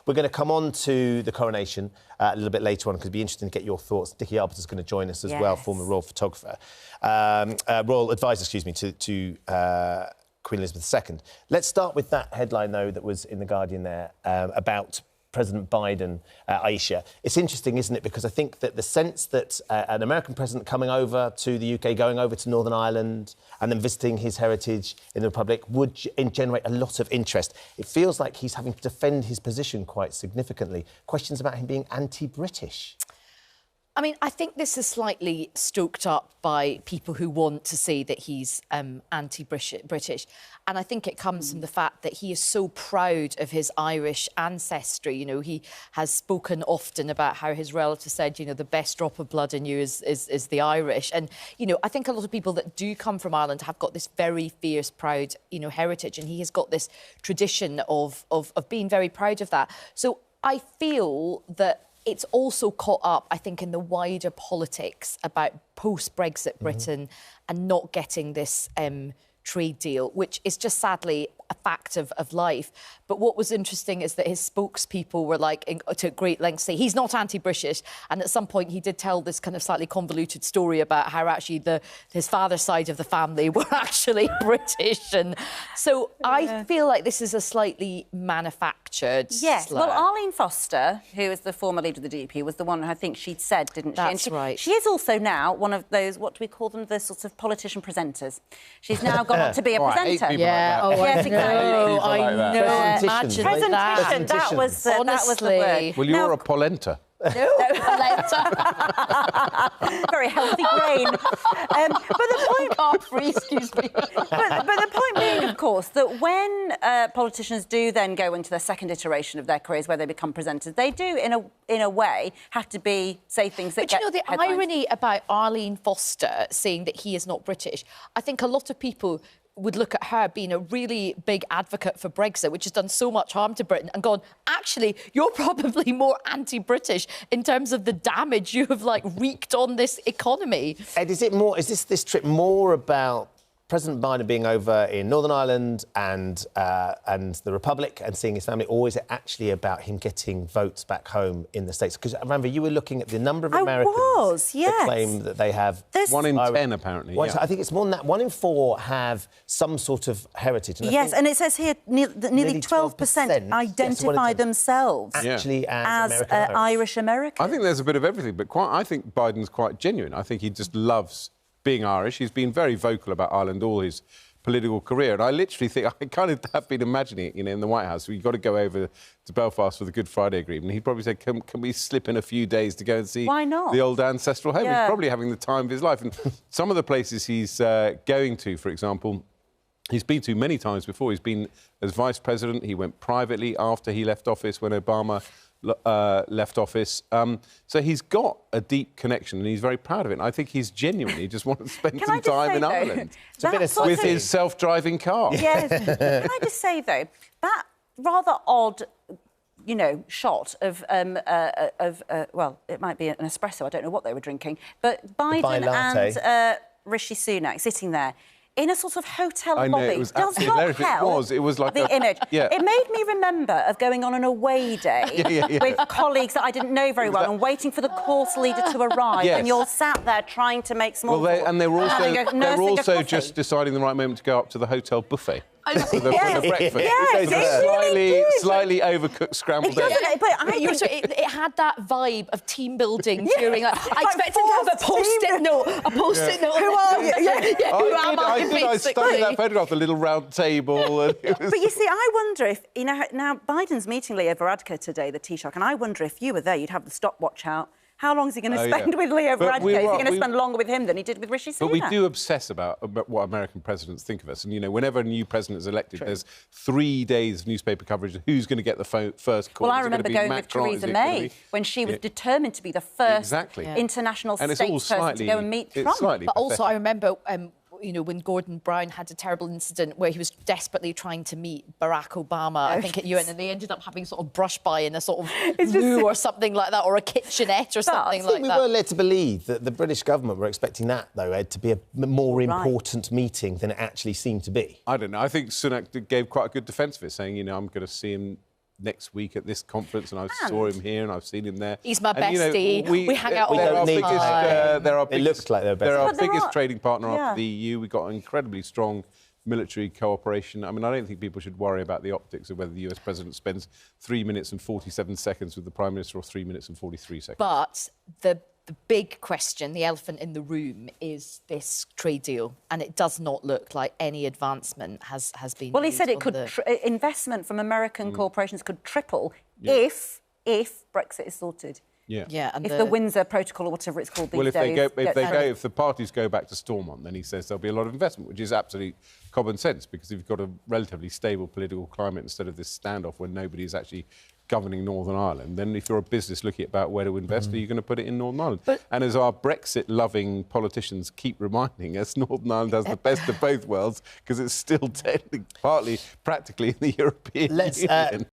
We're going to come on to the coronation a little bit later on because it'd be interesting to get your thoughts. Dickie Arbiter's going to join us as well, former royal photographer, royal advisor, excuse me, to Queen Elizabeth II. Let's start with that headline, though, that was in The Guardian there about President Biden, Aisha. It's interesting, isn't it? Because I think that the sense that an American president coming over to the UK, going over to Northern Ireland and then visiting his heritage in the Republic would generate a lot of interest. It feels like he's having to defend his position quite significantly. Questions about him being anti-British. I mean, I think this is slightly stoked up by people who want to say that he's anti-British. And I think it comes from the fact that he is so proud of his Irish ancestry. You know, he has spoken often about how his relative said, you know, the best drop of blood in you is the Irish. And, you know, I think a lot of people that do come from Ireland have got this very fierce, proud, you know, heritage. And he has got this tradition of being very proud of that. So I feel that it's also caught up, I think, in the wider politics about post-Brexit Britain and not getting this trade deal, which is just sadly a fact of life. But what was interesting is that his spokespeople were like to great lengths say he's not anti-British, and at some point he did tell this kind of slightly convoluted story about how actually his father's side of the family were actually British, and so I feel like this is a slightly manufactured slur. Well, Arlene Foster, who is the former leader of the DUP, was the one I think she'd said, didn't she? That's right. She is also now one of those, what do we call them, the sorts of politician presenters. She's now gone on to be a presenter. Yes, exactly. I know. Imagine presentation. That was the word. Well, you're a polenta. No, very healthy brain. But the point, excuse me. But the point being, of course, that when politicians do then go into their second iteration of their careers, where they become presenters, they do, in a way, have to say things that. But you know the irony about Arlene Foster saying that he is not British. I think a lot of people would look at her being a really big advocate for Brexit, which has done so much harm to Britain, and gone, actually, you're probably more anti-British in terms of the damage you have, like, wreaked on this economy. Ed, is this trip more about President Biden being over in Northern Ireland and the Republic and seeing his family, or is it actually about him getting votes back home in the States? Because, remember, you were looking at the number of Americans that claim that they have... 1 in 10, apparently. I think it's more than that. 1 in 4 have some sort of heritage. And and it says here nearly 12% identify themselves actually as Irish American. I think there's a bit of everything, but I think Biden's quite genuine. I think he just loves being Irish. He's been very vocal about Ireland all his political career, and I literally think, I kind of have been imagining it, you know, in the White House. You've got to go over to Belfast for the Good Friday Agreement. He'd probably say, can we slip in a few days to go and see the old ancestral home? He's probably having the time of his life. And some of the places he's going to, for example, he's been to many times before. He's been as vice president. He went privately after he left office when Obama left office. So he's got a deep connection and he's very proud of it. And I think he's genuinely just wanted to spend some time in Ireland with his self-driving car. Yes. Can I just say, though, that rather odd, you know, shot of well, it might be an espresso, I don't know what they were drinking, but Biden and Rishi Sunak sitting there in a sort of hotel lobby. It does not help it was like the image. It made me remember of going on an away day with colleagues that I didn't know very well and waiting for the course leader to arrive, and you're sat there trying to make small talk. And they were also just deciding the right moment to go up to the hotel buffet. For the breakfast. Slightly overcooked scrambled eggs. It had that vibe of team building during. I expected to have a post-it note. Who are you? Who am I? I studied that photograph, the little round table. But you see, I wonder if, you know, now Biden's meeting Leo Varadkar today, the Taoiseach, and I wonder if you were there, you'd have the stopwatch out. How long is he going to spend with Leo Varadkar? Is he going to spend longer with him than he did with Rishi Sunak? But we do obsess about what American presidents think of us. And, you know, whenever a new president is elected, there's 3 days of newspaper coverage of who's going to get the first call. Well, I remember going with Theresa May when she was determined to be the first international statesperson to go and meet Trump. But also, I remember... you know, when Gordon Brown had a terrible incident where he was desperately trying to meet Barack Obama, I think, at UN, and they ended up having sort of brush by in a sort of loo or something like that, or a kitchenette or something like that. We were led to believe that the British government were expecting that, though, Ed, to be a more important meeting than it actually seemed to be. I don't know. I think Sunak gave quite a good defence of it, saying, you know, I'm going to see him next week at this conference, and I saw him here, and I've seen him there. He's my and, bestie. We hang out all the time. It looks like they're They're our besties. biggest trading partner after the EU. We've got incredibly strong military cooperation. I mean, I don't think people should worry about the optics of whether the US president spends 3 minutes and 47 seconds with the Prime Minister or 3 minutes and 43 seconds. But the big question, the elephant in the room, is this trade deal. And it does not look like any advancement has been Well, he said it could... investment from American corporations could triple if Brexit is sorted. Yeah, and if the Windsor Protocol or whatever it's called these days... If the parties go back to Stormont, then he says there'll be a lot of investment, which is absolutely common sense, because if you've got a relatively stable political climate instead of this standoff when nobody is actually governing Northern Ireland, then if you're a business looking about where to invest, are you going to put it in Northern Ireland? And as our Brexit-loving politicians keep reminding us, Northern Ireland has the best of both worlds, because it's still technically, partly, practically in the European Union.